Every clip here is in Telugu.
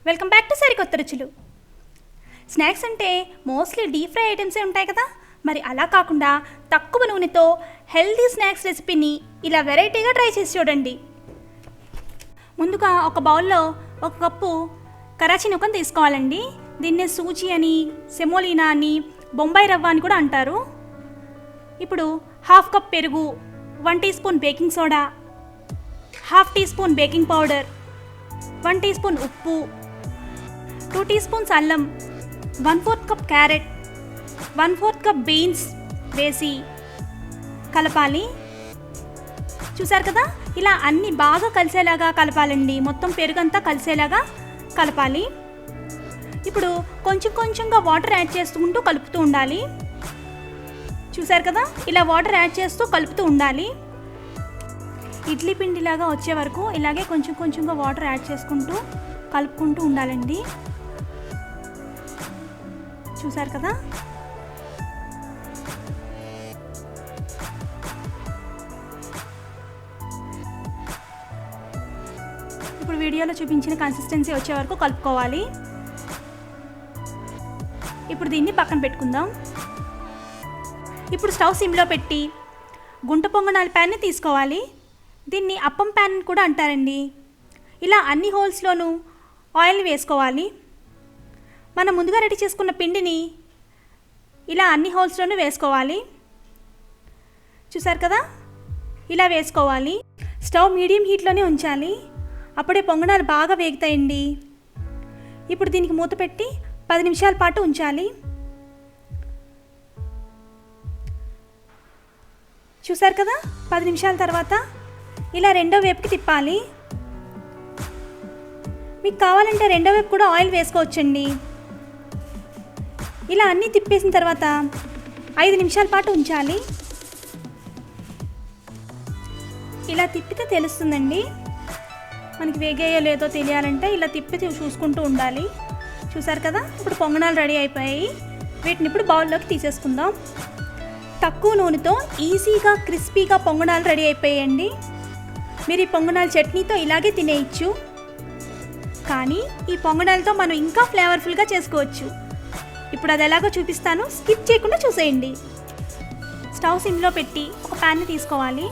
వెల్కమ్ బ్యాక్ టు సరికొత్త రుచులు. స్నాక్స్ అంటే మోస్ట్లీ డీప్ ఫ్రై ఐటమ్సే ఉంటాయి కదా. మరి అలా కాకుండా తక్కువ నూనెతో హెల్తీ స్నాక్స్ రెసిపీని ఇలా వెరైటీగా ట్రై చేసి చూడండి. ముందుగా ఒక బౌల్లో 1 కప్పు కరాచీ నూకను తీసుకోవాలండి. దీన్నే సూజీ అని, సెమోలినా అని, బొంబాయి రవ్వ అని కూడా అంటారు. ఇప్పుడు 1/2 కప్ పెరుగు, 1 teaspoon baking soda, 1/2 teaspoon baking powder, 1 teaspoon ఉప్పు, 2 టీ స్పూన్స్ అల్లం, 1/4 కప్ క్యారెట్, 1/4 కప్ బీన్స్ వేసి కలపాలి. చూసారు కదా, ఇలా అన్నీ బాగా కలిసేలాగా కలపాలండి. మొత్తం పెరుగంతా కలిసేలాగా కలపాలి. ఇప్పుడు కొంచెం కొంచెంగా వాటర్ యాడ్ చేసుకుంటూ కలుపుతూ ఉండాలి. చూసారు కదా, ఇలా వాటర్ యాడ్ చేస్తూ కలుపుతూ ఉండాలి. ఇడ్లీ పిండిలాగా వచ్చే వరకు ఇలాగే కొంచెం కొంచెంగా వాటర్ యాడ్ చేసుకుంటూ కలుపుకుంటూ ఉండాలండి. చూసారు కదా, ఇప్పుడు వీడియోలో చూపించిన కన్సిస్టెన్సీ వచ్చే వరకు కలుపుకోవాలి. ఇప్పుడు దీన్ని పక్కన పెట్టుకుందాం. ఇప్పుడు స్టవ్ సిమ్లో పెట్టి గుంట పొంగనాల ప్యాన్ని తీసుకోవాలి. దీన్ని అప్పం ప్యాన్ కూడా అంటారండి. ఇలా అన్ని హోల్స్లోనూ ఆయిల్ని వేసుకోవాలి. మనం ముందుగా రెడీ చేసుకున్న పిండిని ఇలా అన్ని హోల్స్లోనూ వేసుకోవాలి. చూసారు కదా, ఇలా వేసుకోవాలి. స్టవ్ మీడియం హీట్లోనే ఉంచాలి. అప్పుడే పొంగనాలు బాగా వేగుతాయండి. ఇప్పుడు దీనికి మూత పెట్టి 10 నిమిషాల పాటు ఉంచాలి. చూసారు కదా, 10 నిమిషాల తర్వాత ఇలా రెండో వైపుకి తిప్పాలి. మీకు కావాలంటే రెండో వైపు కూడా ఆయిల్ వేసుకోవచ్చండి. ఇలా అన్నీ తిప్పేసిన తర్వాత 5 నిమిషాల పాటు ఉంచాలి. ఇలా తిప్పితే తెలుస్తుందండి మనకి వేగాయో లేదో తెలియాలంటే. ఇలా తిప్పి చూసుకుంటూ ఉండాలి. చూసారు కదా, ఇప్పుడు పొంగనాలు రెడీ అయిపోయాయి. వీటిని ఇప్పుడు బౌల్లోకి తీసేసుకుందాం. తక్కువ నూనెతో ఈజీగా క్రిస్పీగా పొంగనాలు రెడీ అయిపోయాయండి. మీరు ఈ పొంగనాలు చట్నీతో ఇలాగే తినేయచ్చు. కానీ ఈ పొంగనాలతో మనం ఇంకా ఫ్లేవర్ఫుల్గా చేసుకోవచ్చు. ఇప్పుడు అది ఎలాగో చూపిస్తాను, స్కిప్ చేయకుండా చూసేయండి. స్టవ్ సిమ్లో పెట్టి ఒక ప్యాన్ని తీసుకోవాలి.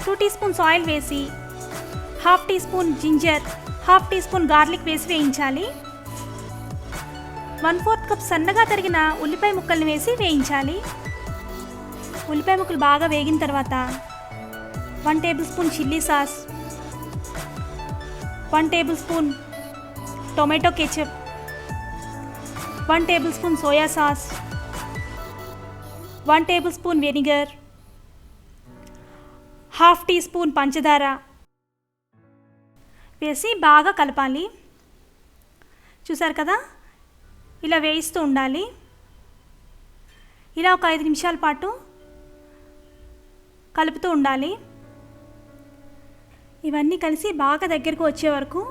2 టీ స్పూన్స్ ఆయిల్ వేసి 1/2 teaspoon ginger, 1/2 teaspoon garlic వేసి వేయించాలి. 1/4 కప్ సన్నగా తరిగిన ఉల్లిపాయ ముక్కల్ని వేసి వేయించాలి. ఉల్లిపాయ ముక్కలు బాగా వేగిన తర్వాత 1 tablespoon chilli sauce, 1 tablespoon tomato ketchup, 1 tablespoon soya sauce, 1 tablespoon vinegar, 1/2 teaspoon పంచదార వేసి బాగా కలపాలి. చూసారు కదా, ఇలా వేయిస్తూ ఉండాలి. ఇలా ఒక 5 నిమిషాల పాటు కలుపుతూ ఉండాలి. ఇవన్నీ కలిసి బాగా దగ్గరకు వచ్చే వరకు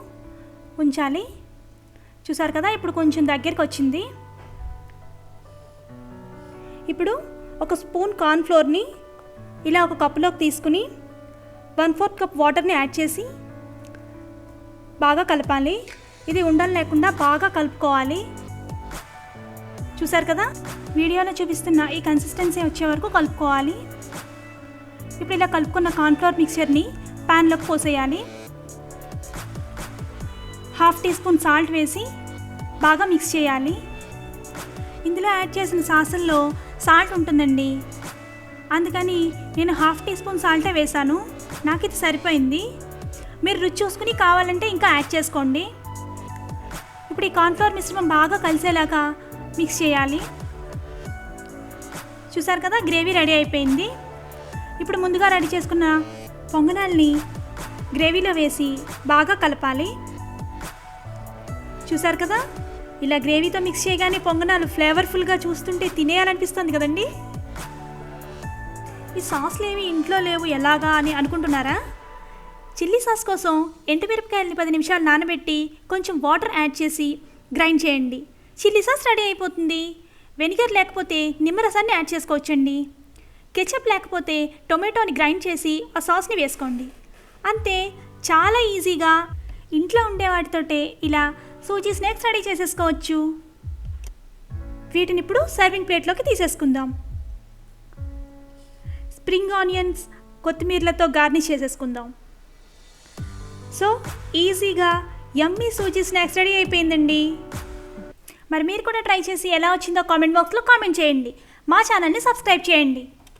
ఉంచాలి. చూసారు కదా, ఇప్పుడు కొంచెం దగ్గరికి వచ్చింది. ఇప్పుడు ఒక స్పూన్ కార్న్ఫ్లోర్ని ఇలా ఒక కప్పులోకి తీసుకుని 1/4 కప్ వాటర్ని యాడ్ చేసి బాగా కలపాలి. ఇది ఉండలు లేకుండా బాగా కలుపుకోవాలి. చూసారు కదా, వీడియోలో చూపిస్తున్న ఈ కన్సిస్టెన్సీ వచ్చే వరకు కలుపుకోవాలి. ఇప్పుడు ఇలా కలుపుకున్న కార్న్ఫ్లోర్ మిక్చర్ని ప్యాన్లోకి పోసేయాలి. 1/2 టీ స్పూన్ సాల్ట్ వేసి బాగా మిక్స్ చేయాలి. ఇందులో యాడ్ చేసిన సాసుల్లో సాల్ట్ ఉంటుందండి, అందుకని నేను 1/2 టీ స్పూన్ సాల్టే వేసాను. నాకు ఇది సరిపోయింది. మీరు రుచి చూసుకుని కావాలంటే ఇంకా యాడ్ చేసుకోండి. ఇప్పుడు ఈ కార్న్ఫ్లోర్ మిశ్రమం బాగా కలిసేలాగా మిక్స్ చేయాలి. చూసారు కదా, గ్రేవీ రెడీ అయిపోయింది. ఇప్పుడు ముందుగా రెడీ చేసుకున్న పొంగనాల్ని గ్రేవీలో వేసి బాగా కలపాలి. చూసారు కదా, ఇలా గ్రేవీతో మిక్స్ చేయగానే పొంగనాలు ఫ్లేవర్ఫుల్గా చూస్తుంటే తినేయాలనిపిస్తుంది కదండి. ఈ సాస్లు ఏమి ఇంట్లో లేవు ఎలాగా అని అనుకుంటున్నారా? చిల్లీ సాస్ కోసం ఎండుమిరపకాయలని 10 నిమిషాలు నానబెట్టి కొంచెం వాటర్ యాడ్ చేసి గ్రైండ్ చేయండి. చిల్లీ సాస్ రెడీ అయిపోతుంది. వెనిగర్ లేకపోతే నిమ్మరసాన్ని యాడ్ చేసుకోవచ్చండి. కెచప్ లేకపోతే టొమాటోని గ్రైండ్ చేసి ఆ సాస్ని వేసుకోండి. అంతే, చాలా ఈజీగా ఇంట్లో ఉండే వాటితోటే ఇలా సూజీ స్నాక్స్ రెడీ చేసేసుకోవచ్చు. వీటిని ఇప్పుడు సర్వింగ్ ప్లేట్లోకి తీసేసుకుందాం. స్ప్రింగ్ ఆనియన్స్, కొత్తిమీరలతో గార్నిష్ చేసేసుకుందాం. సో ఈజీగా యమ్మీ సూజీ స్నాక్స్ రెడీ అయిపోయిందండి. మరి మీరు కూడా ట్రై చేసి ఎలా వచ్చిందో కామెంట్ బాక్స్లో కామెంట్ చేయండి. మా ఛానల్ని సబ్స్క్రైబ్ చేయండి.